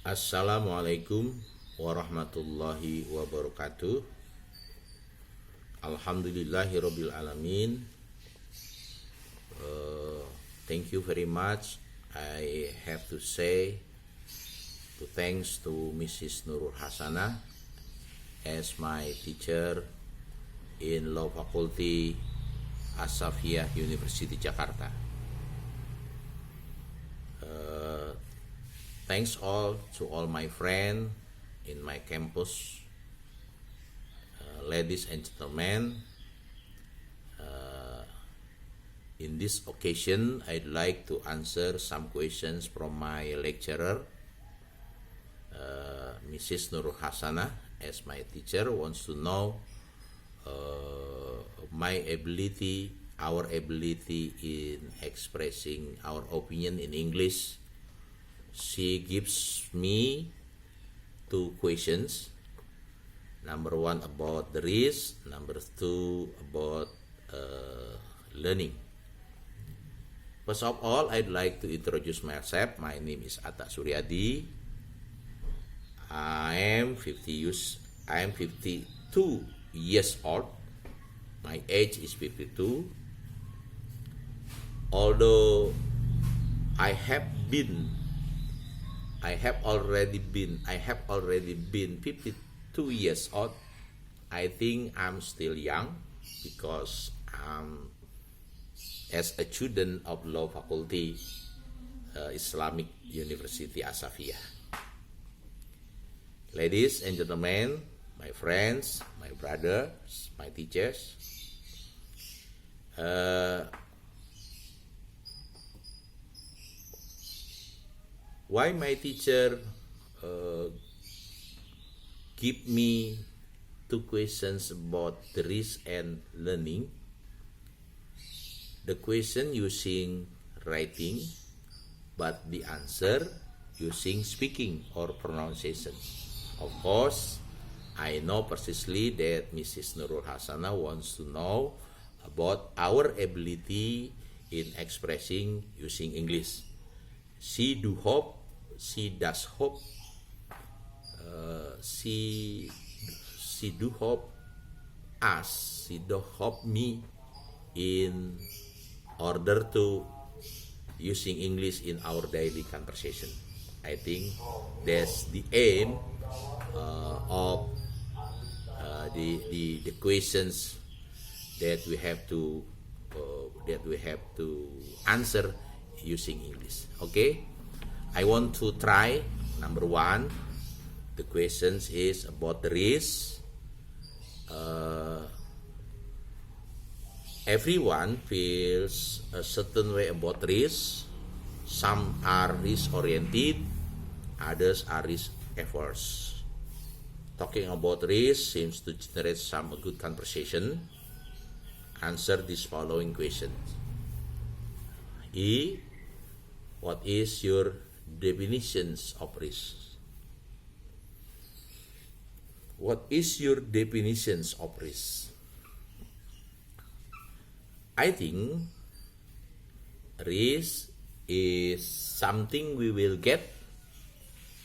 Assalamualaikum warahmatullahi wabarakatuh. Alhamdulillahirabbil alamin. Thank you very much. I have to say to thanks to Mrs. Nurul Hasanah as my teacher in Law Faculty Asafiyah University Jakarta. Thanks all to all my friends in my campus, ladies and gentlemen. In this occasion, I'd like to answer some questions from my lecturer, Mrs. Nurul Hasanah, as my teacher wants to know our ability in expressing our opinion in English. She gives me two questions. Number one about the risk, number two about learning. First of all, I'd like to introduce myself. My name is Atta Suryadi. I am 52 years old. My age is 52. Although I have already been 52 years old. I think I'm still young because I'm as a student of Law Faculty, Islamic University Asafiyah. Ladies and gentlemen, my friends, my brothers, my teachers, why my teacher give me two questions about the risk and learning? The question using writing, but the answer using speaking or pronunciation. Of course, I know precisely that Mrs. Nurul Hasanah wants to know about our ability in expressing using English. She does hope me in order to using English in our daily conversation. I think that's the aim of the questions that we have to answer using English. Okay, I want to try. Number one, the questions is about the risk. Everyone feels a certain way about risk. Some are risk oriented, others are risk averse. Talking about risk seems to generate some good conversation. Answer these following questions. E. What is your definitions of risk? What is your definitions of risk? I think risk is something we will get.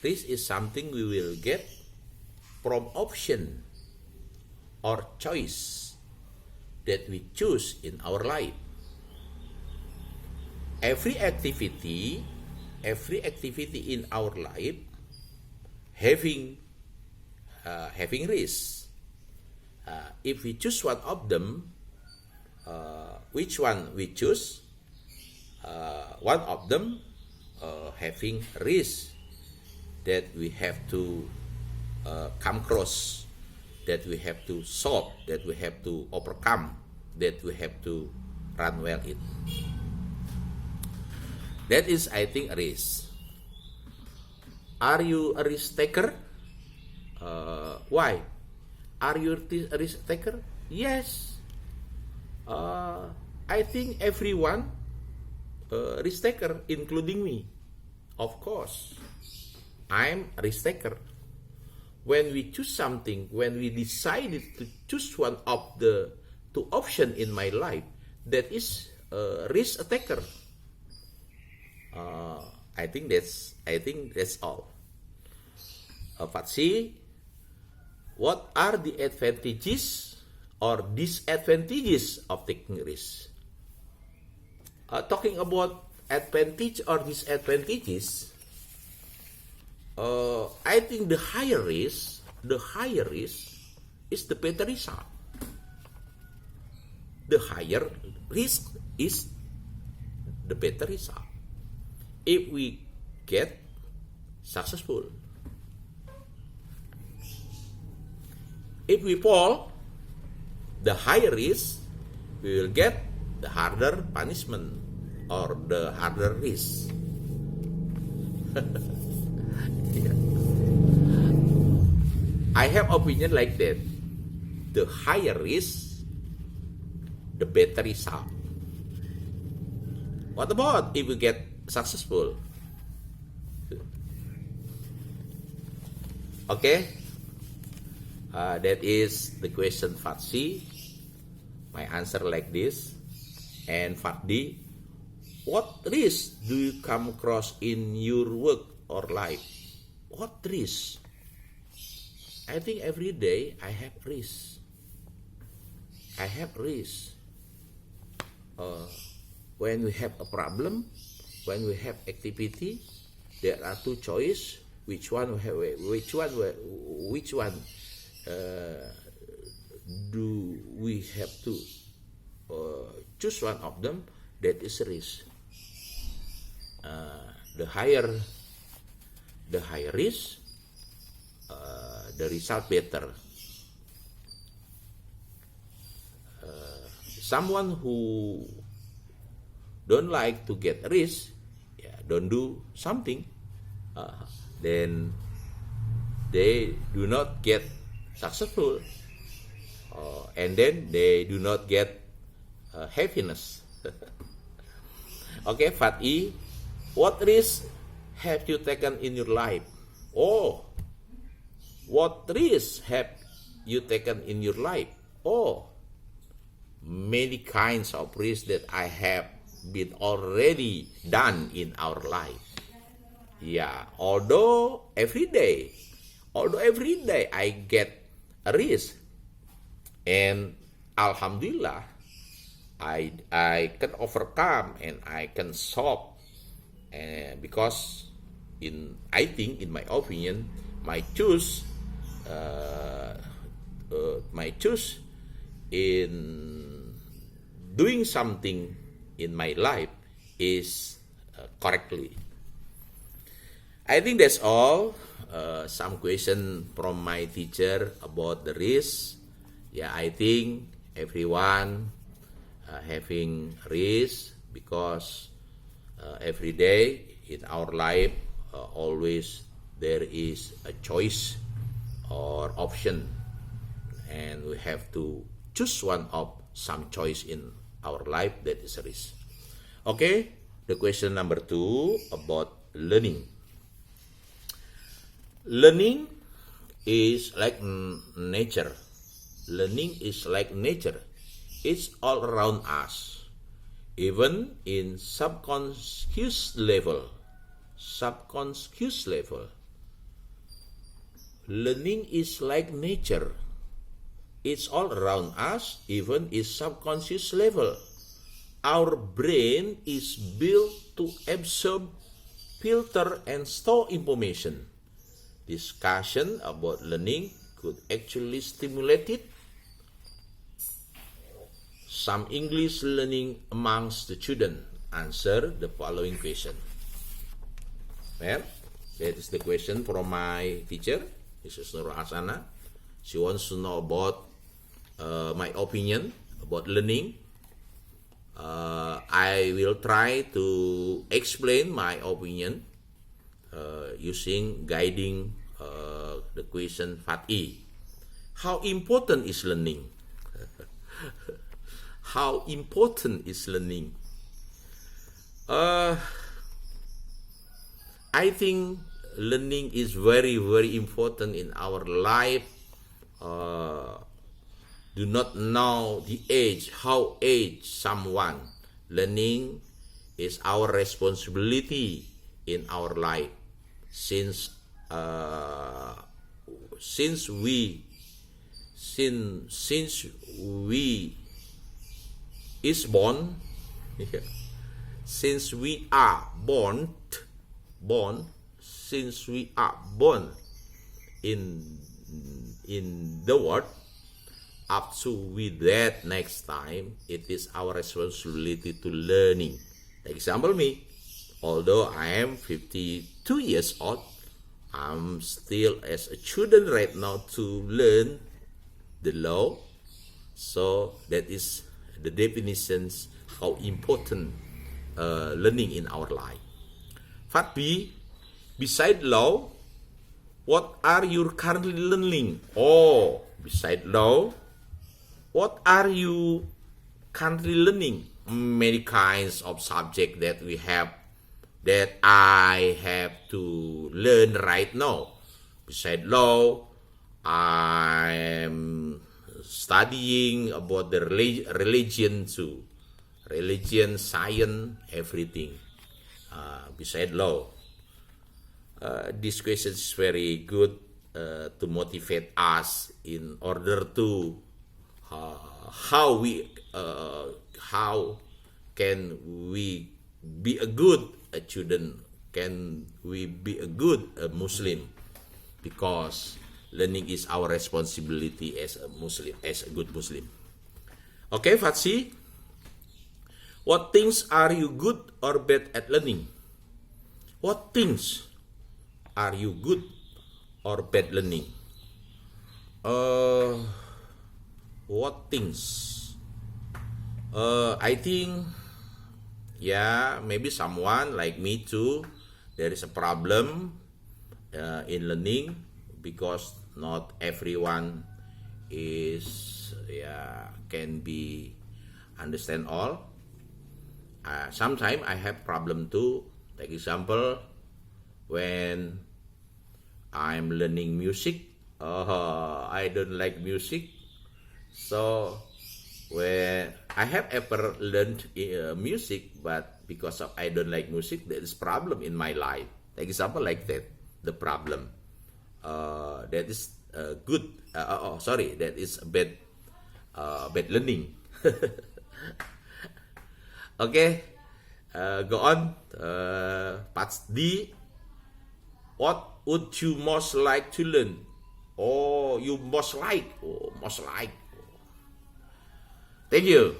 Risk is something we will get from option or choice that we choose in our life. Every activity in our life having risk. If we choose one of them, which one we choose? One of them having risk that we have to come across, that we have to solve, that we have to overcome, that we have to run well in. That is, I think, a risk. Are you a risk taker? Why? Are you a risk taker? Yes. I think everyone risk taker, including me. Of course, I'm a risk taker. When we choose something, when we decided to choose one of the two options in my life, that is risk taker. I think that's all. Fatsi, what are the advantages or disadvantages of taking risks? Talking about advantage or disadvantages, I think the higher risk is the better result. The higher risk is the better result. If we get successful, if we fall, the higher risk, we will get the harder punishment or the harder risk. Yeah. I have opinion like that. The higher risk, the better result. What about if we get successful? Okay, that is the question Fatsi. My answer like this. And Fatdi, what risk do you come across in your work or life? What risk? I think every day I have risk. I have risk. When we have a problem, when we have activity, there are two choices. Which one do we have to choose one of them? That is risk. The higher risk, the result better. Someone who don't like to get risk, don't do something, then they do not get successful, and then they do not get happiness. Okay, Fatih, what risk have you taken in your life? Oh, what risk have you taken in your life? Oh, many kinds of risks that I have been already done in our life. Yeah, although every day I get a risk, and Alhamdulillah, I can overcome and I can solve, because I think in my opinion, my choice in doing something in my life is correctly. I think that's all. Some question from my teacher about the risk. Yeah, I think everyone having risk, because every day in our life always there is a choice or option, and we have to choose one of some choice in our life that is a risk. Okay, the question number 2 about learning. Learning is like nature. Learning is like nature. It's all around us, even in subconscious level. Learning is like nature. It's all around us, even in subconscious level. Our brain is built to absorb, filter, and store information. Discussion about learning could actually stimulate it. Some English learning amongst the children. Answer the following question. Well, that is the question from my teacher, Mrs. Nur Hasana. She wants to know about my opinion about learning. I will try to explain my opinion using guiding the question Fatih. How important is learning? How important is learning? I think learning is very, very important in our life. Do not know the age, how age someone. Learning is our responsibility in our life, since since we is born, since we are born, since we are born in the world, up to we that next time, it is our responsibility to learning. Example me, although I am 52 years old, I'm still as a student right now to learn the law. So that is the definitions how important learning in our life. Part B, beside law, what are you currently learning? Oh, beside law, what are you currently learning? Many kinds of subject that we have, that I have to learn right now. Beside law, I am studying about the religion too. Religion, science, everything. Beside law. This question is very good to motivate us in order to how can we be a good student, can we be a good Muslim, because learning is our responsibility as a Muslim, as a good Muslim. Okay, Fatsi, what things are you good or bad at learning? What things are you good or bad learning? What things? I think, yeah, maybe someone like me too, there is a problem in learning, because not everyone is, can be understand all. Sometimes I have problem too. Like example, when I'm learning music, I don't like music. So when I have ever learned music, but because of I don't like music, there is problem in my life. Like example like that, the problem. That is good. That is bad learning. Okay, go on. Part D. What would you most like to learn? Oh, you most like. Oh, most like. Thank you.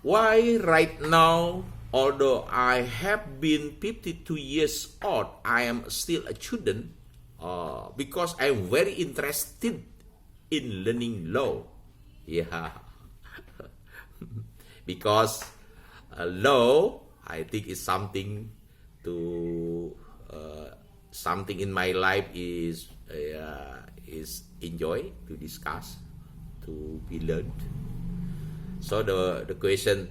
Why right now, although I have been 52 years old, I am still a student? Because I'm very interested in learning law. Yeah. Because law, I think, is something to something in my life is enjoy to discuss, to be learned. So the question,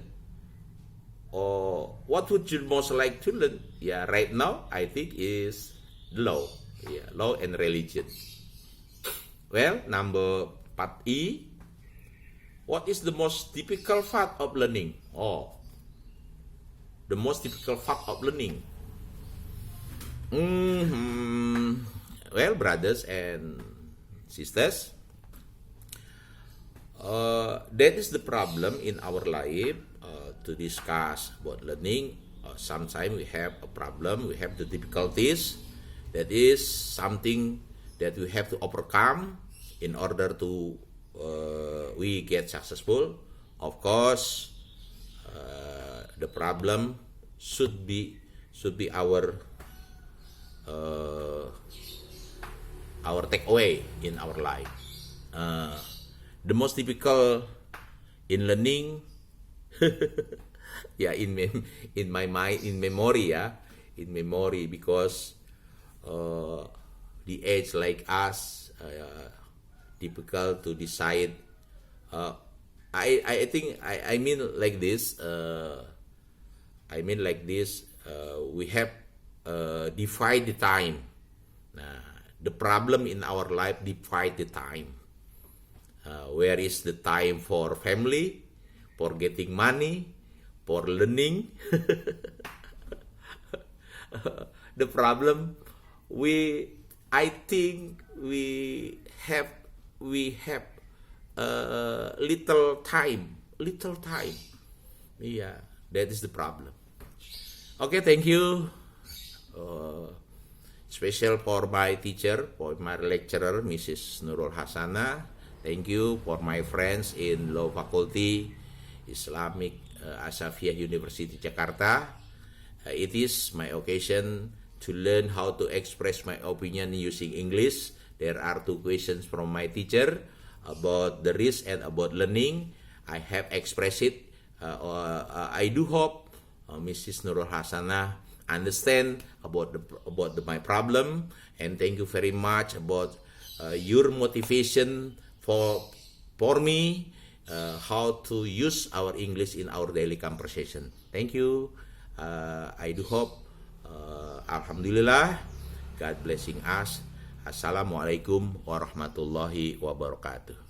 what would you most like to learn? Yeah, right now I think is law. Yeah, law and religion. Well, number part E. What is the most difficult part of learning? Oh, the most difficult part of learning. Well, brothers and sisters, that is the problem in our life to discuss about learning. Sometimes we have a problem, we have the difficulties. That is something that we have to overcome in order to we get successful. Of course, the problem should be our takeaway in our life. The most difficult in learning, yeah, in my mind, in memory, because the age like us, difficult to decide. I think I mean like this. We have divide the time. The problem in our life divide the time. Where is the time for family, for getting money, for learning? The problem, we I think we have little time. Yeah, that is the problem. Okay, thank you. Special for my teacher, for my lecturer, Mrs. Nurul Hasanah. Thank you for my friends in Law Faculty, Islamic Asafiyah University Jakarta. It is my occasion to learn how to express my opinion using English. There are 2 questions from my teacher about the risk and about learning. I have expressed it. I do hope Mrs. Nurul Hasanah understand about my problem, and thank you very much about your motivation for me how to use our English in our daily conversation. Thank you. I do hope. Alhamdulillah. God blessing us. Assalamualaikum warahmatullahi wabarakatuh.